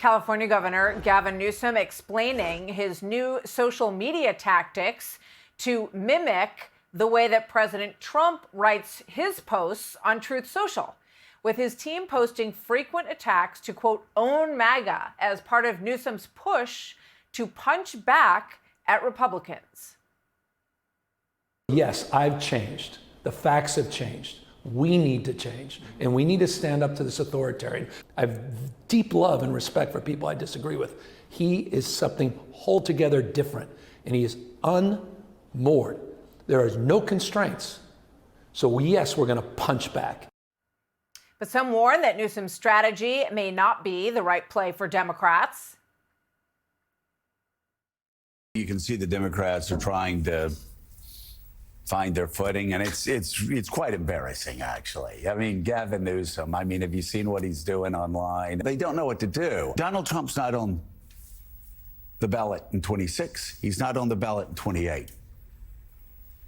California Governor Gavin Newsom explaining his new social media tactics to mimic the way that President Trump writes his posts on Truth Social, with his team posting frequent attacks to, quote, own MAGA as part of Newsom's push to punch back at Republicans. Yes, I've changed. The facts have changed. We need to change, and we need to stand up to this authoritarian. I have deep love and respect for people I disagree with. He is something altogether different, and he is unmoored. There is no constraints. So yes, we're going to punch back. But some warn that Newsom's strategy may not be the right play for Democrats. You can see the Democrats are trying to find their footing, and it's quite embarrassing, actually. I mean, Gavin Newsom, have you seen what he's doing online? They don't know what to do. Donald Trump's not on the ballot in 26. He's not on the ballot in 28.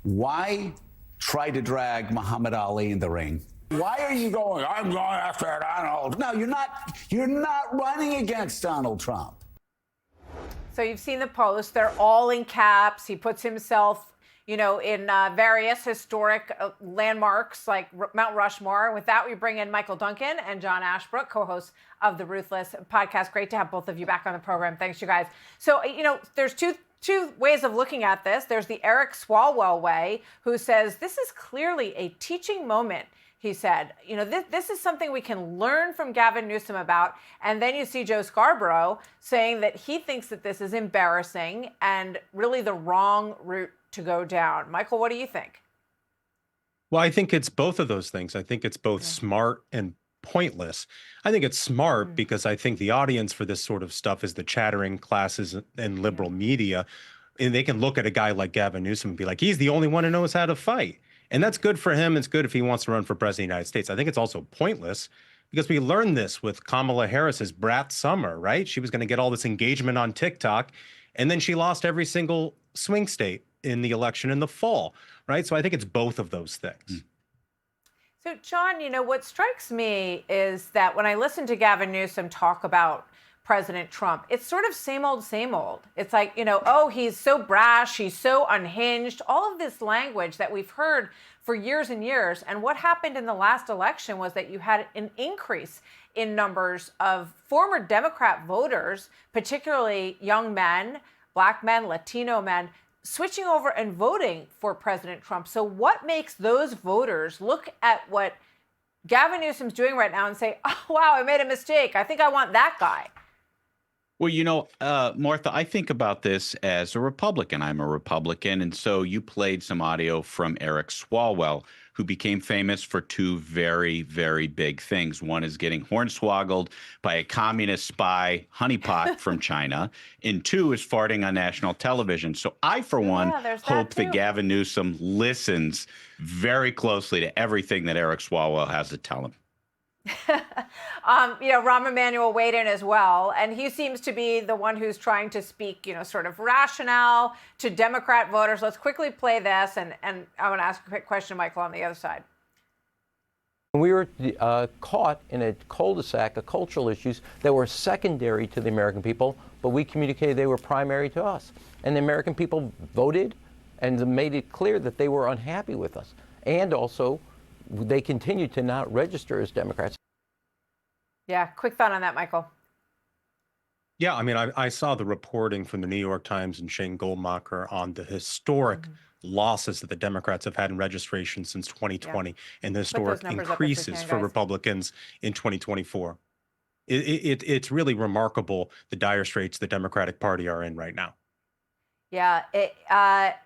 Why try to drag Muhammad Ali in the ring? Why are you going, I'm going after Donald? No, you're not running against Donald Trump. So you've seen the posts. They're all in caps. He puts himself, in various historic landmarks like Mount Rushmore. With that, we bring in Michael Duncan and John Ashbrook, co-hosts of the Ruthless podcast. Great to have both of you back on the program. Thanks, you guys. So, there's two ways of looking at this. There's the Eric Swalwell way, who says this is clearly a teaching moment. He said, this is something we can learn from Gavin Newsom about. And then you see Joe Scarborough saying that he thinks that this is embarrassing and really the wrong route to go down. Michael, what do you think? Well, I think it's both of those things. I think it's both smart and pointless. I think it's smart because I think the audience for this sort of stuff is the chattering classes and liberal media. And they can look at a guy like Gavin Newsom and be like, he's the only one who knows how to fight. And that's good for him. It's good if he wants to run for president of the United States. I think it's also pointless because we learned this with Kamala Harris's brat summer, right? She was going to get all this engagement on TikTok, and then she lost every single swing state in the election in the fall, right? So I think it's both of those things. So, John, what strikes me is that when I listen to Gavin Newsom talk about President Trump, it's sort of same old, same old. It's like, oh, he's so brash, he's so unhinged, all of this language that we've heard for years and years. And what happened in the last election was that you had an increase in numbers of former Democrat voters, particularly young men, Black men, Latino men, switching over and voting for President Trump. So what makes those voters look at what Gavin Newsom's doing right now and say, oh, wow, I made a mistake. I think I want that guy? Well, Martha, I think about this as a Republican. I'm a Republican. And so you played some audio from Eric Swalwell, who became famous for two very, very big things. One is getting hornswoggled by a communist spy honeypot from China. And two is farting on national television. So I, for one, hope that Gavin Newsom listens very closely to everything that Eric Swalwell has to tell him. Rahm Emanuel weighed in as well, and he seems to be the one who's trying to speak, sort of rationale to Democrat voters. Let's quickly play this, and I want to ask a quick question, Michael, on the other side. We were caught in a cul-de-sac of cultural issues that were secondary to the American people, but we communicated they were primary to us. And the American people voted and made it clear that they were unhappy with us. And also, they continue to not register as Democrats. Yeah, quick thought on that, Michael. Yeah, I saw the reporting from the New York Times and Shane Goldmacher on the historic losses that the Democrats have had in registration since 2020 and the historic increases for Republicans in 2024. It's really remarkable the dire straits the Democratic Party are in right now. Yeah,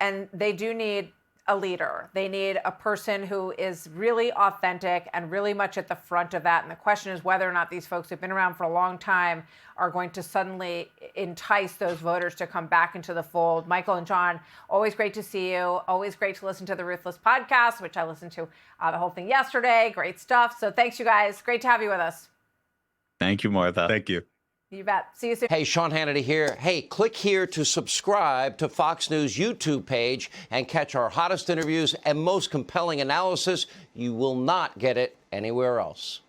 and they do need a leader. They need a person who is really authentic and really much at the front of that. And the question is whether or not these folks who've been around for a long time are going to suddenly entice those voters to come back into the fold. Michael and John, always great to see you. Always great to listen to the Ruthless podcast, which I listened to the whole thing yesterday. Great stuff. So thanks, you guys. Great to have you with us. Thank you, Martha. Thank you. You bet. See you soon. Hey, Sean Hannity here. Hey, click here to subscribe to Fox News YouTube page and catch our hottest interviews and most compelling analysis. You will not get it anywhere else.